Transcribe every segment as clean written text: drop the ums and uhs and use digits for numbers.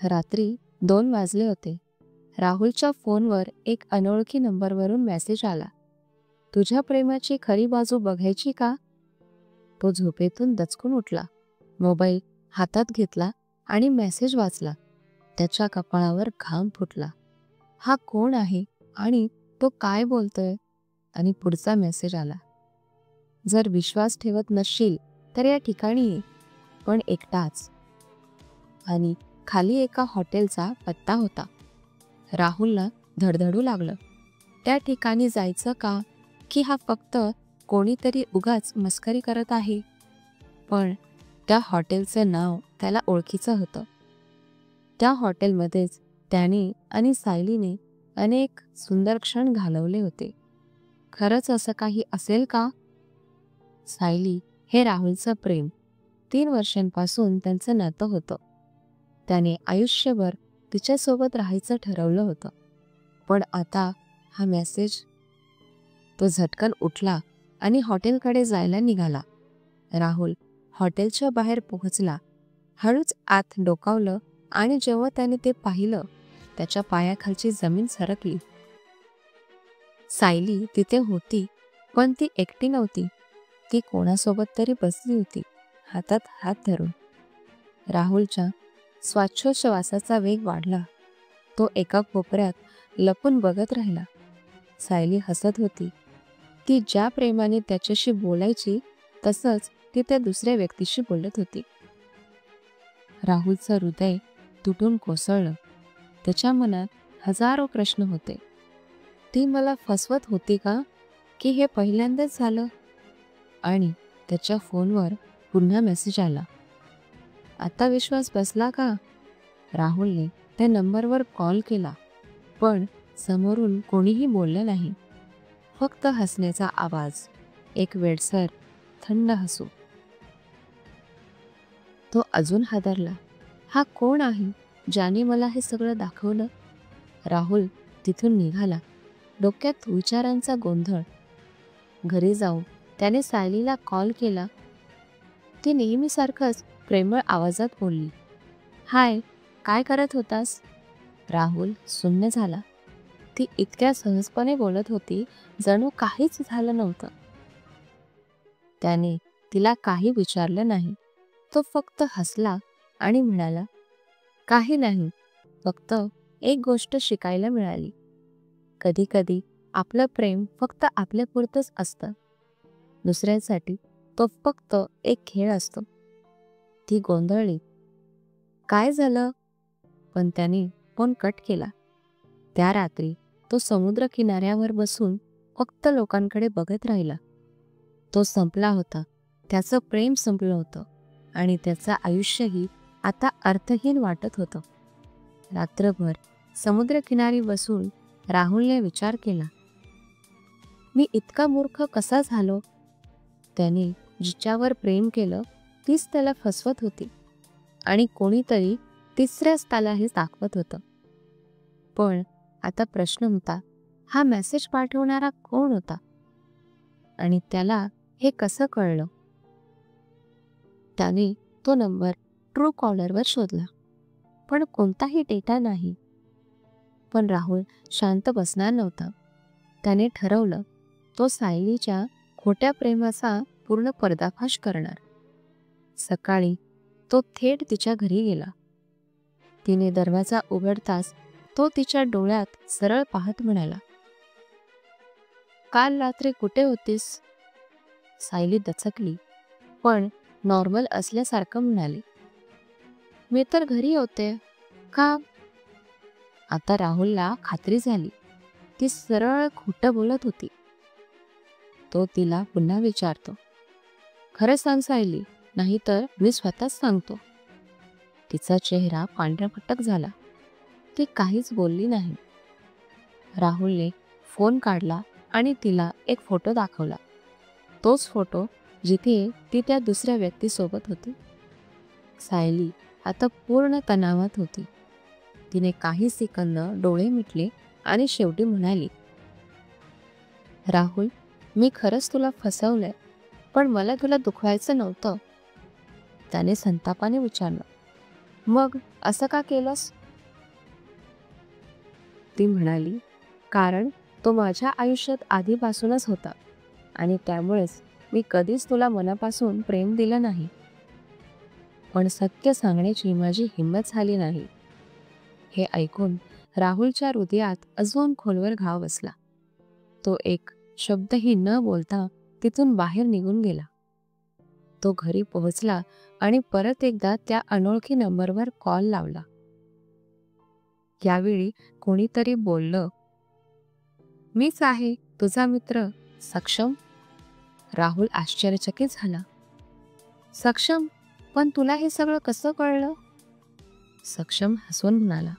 रात्री 2 वाजले होते. राहुलच्या फोनवर एक अनोळखी नंबरवरून मेसेज आला. तुझ्या प्रेमाची खरी बाजू बघायची का? तो झोपेतून दचकून उठला, मोबाईल हातात घेतला आणि मेसेज वाचला. त्याच्या कपाळावर घाम फुटला. हा कोण आहे आणि तो काय बोलतोय? आणि पुढचा मेसेज आला. जर विश्वास ठेवत नसशील तर या ठिकाणी ये, पण एकटाच. आणि खाली एका हॉटेलचा पत्ता होता. राहुलला धडधडू लागलं. त्या ठिकाणी जायचं का, की हा फक्त कोणीतरी उगाच मस्करी करत आहे? पण त्या हॉटेलचं नाव त्याला ओळखीचं होतं. त्या हॉटेलमध्येच त्याने आणि सायलीने अनेक सुंदर क्षण घालवले होते. खरंच असं काही असेल का? सायली हे राहुलचं प्रेम. 3 वर्षांपासून त्यांचं नातं होतं. त्याने आयुष्यभर तिच्यासोबत राहायचं ठरवलं होतं. पण आता हा मेसेज. तो झटकन उठला आणि हॉटेलकडे जायला निघाला. राहुल हॉटेलच्या बाहेर पोहोचला. हळूच आत डोकावलं आणि जेव्हा त्याने ते पाहिलं, त्याच्या पायाखालची जमीन सरकली. सायली तिथे होती, पण ती एकटी नव्हती. ती कोणासोबत तरी बसली होती, हातात हात धरून. राहुलच्या श्वासोच्छवासाचा वेग वाढला. तो एका कोपऱ्यात लपून बघत राहिला. सायली हसत होती. ती ज्या प्रेमाने त्याच्याशी बोलायची तसंच ती त्या दुसऱ्या व्यक्तीशी बोलत होती. राहुलचं हृदय तुटून कोसळलं. त्याच्या मनात हजारो प्रश्न होते. ती मला फसवत होती का, की हे पहिल्यांदाच झालं? आणि त्याच्या फोनवर पुन्हा मेसेज आला. आता विश्वास बसला का? राहुलने त्या नंबरवर कॉल केला, पण समोरून कोणीही बोललं नाही. फक्त हसण्याचा आवाज, एक वेडसर थंड हसू. तो अजून हादरला. हा कोण आहे ज्याने मला हे सगळं दाखवलं? राहुल तिथून निघाला, डोक्यात विचारांचा गोंधळ. घरी जाऊन त्याने सायलीला कॉल केला. ती नेहमीसारखंच प्रेमळ आवाजात बोलली, हाय, काय करत होतास? राहुल सुन्न झाला. ती इतक्या सहजपणे बोलत होती जणू काहीच झालं नव्हतं. त्याने तिला काही विचारलं नाही. तो फक्त हसला आणि म्हणाला, काही नाही, फक्त एक गोष्ट शिकायला मिळाली. कधी कधी आपलं प्रेम फक्त आपल्यापुरतंच असतं. दुसऱ्यासाठी तो फक्त एक खेळ असतो. ती गोंधळली. काय झालं? पण त्याने फोन कट केला. त्या रात्री तो समुद्र किनाऱ्यावर बसून फक्त लोकांकडे बघत राहिला. तो संपला होता. त्याचं प्रेम संपलं होतं आणि त्याचं आयुष्यही आता अर्थहीन वाटत होतं. रात्रभर समुद्रकिनारी बसून राहुलने विचार केला, मी इतका मूर्ख कसा झालो? त्याने जिच्यावर प्रेम केलं तीच त्याला फसवत होती आणि कोणीतरी तिसऱ्याच त्याला हे दाखवत होतं. पण आता प्रश्न होता, हा मेसेज पाठवणारा कोण होता आणि त्याला हे कसं कळलं? त्याने तो नंबर ट्रू कॉलरवर शोधला, पण कोणताही डेटा नाही. पण राहुल शांत बसणार नव्हता. त्याने ठरवलं, तो सायलीच्या खोट्या प्रेमाचा पूर्ण पर्दाफाश करणार. सकाळी तो थेट तिच्या घरी गेला. तिने दरवाजा उघडताच तो तिच्या डोळ्यात सरळ पाहत म्हणाला, काल रात्री कुठे होतीस? सायली दचकली, पण नॉर्मल असल्यासारखं म्हणाली, मी तर घरी होते. का? आता राहुलला खात्री झाली, ती सरळ खोटं बोलत होती. तो तिला पुन्हा विचारतो, खरं सांग सायली, नाहीतर मी स्वतःच सांगतो. तिचा चेहरा पांढराफटक झाला. ती काहीच बोलली नाही. राहुलने फोन काढला आणि तिला एक फोटो दाखवला. तोच फोटो जिथे ती त्या दुसऱ्या व्यक्तीसोबत होती. सायली आता पूर्ण तणावात होती. तिने काही सेकंद डोळे मिटले आणि शेवटी म्हणाली, राहुल, मी खरंच तुला फसवलंय, पण मला तुला दुखवायचं नव्हतं. त्याने संतापाने विचारलं, मग असं का केलंस? ती म्हणाली, कारण तो माझ्या आयुष्यात आधीपासूनच होता आणि त्यामुळेच मी कधीच तुला मनापासून प्रेम दिलं नाही. पण सत्य सांगण्याची माझी हिंमत झाली नाही. हे ऐकून राहुलच्या हृदयात अजून खोलवर घाव बसला. तो एक शब्दही न बोलता तिथून बाहेर निघून गेला. तो घरी पोहोचला आणि परत एकदा त्या अनोळखी नंबरवर कॉल लावला. यावेळी कोणीतरी बोललं, मीच आहे, तुझा मित्र सक्षम. राहुल आश्चर्यचकित झाला. सक्षम? पण तुला हे सगळं कसं कळलं? सक्षम हसून म्हणाला,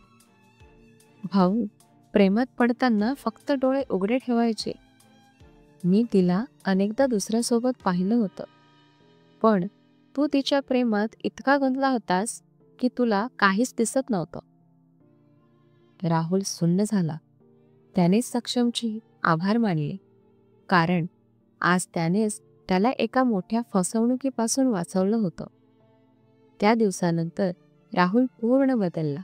भाऊ, प्रेमात पडताना फक्त डोळे उघडे ठेवायचे. मी तिला अनेकदा दुसऱ्यासोबत पाहिलं होतं, पण तू तिच्या प्रेमात इतका गुंतला होतास की तुला काहीच दिसत नव्हतं. राहुल सुन्न झाला. त्याने सक्षमची आभार मानले, कारण आज त्यानेच त्याला एका मोठ्या फसवणुकीपासून वाचवलं होतं. त्या दिवसानंतर राहुल पूर्ण बदलला.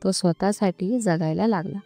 तो स्वतःसाठी जगायला लागला.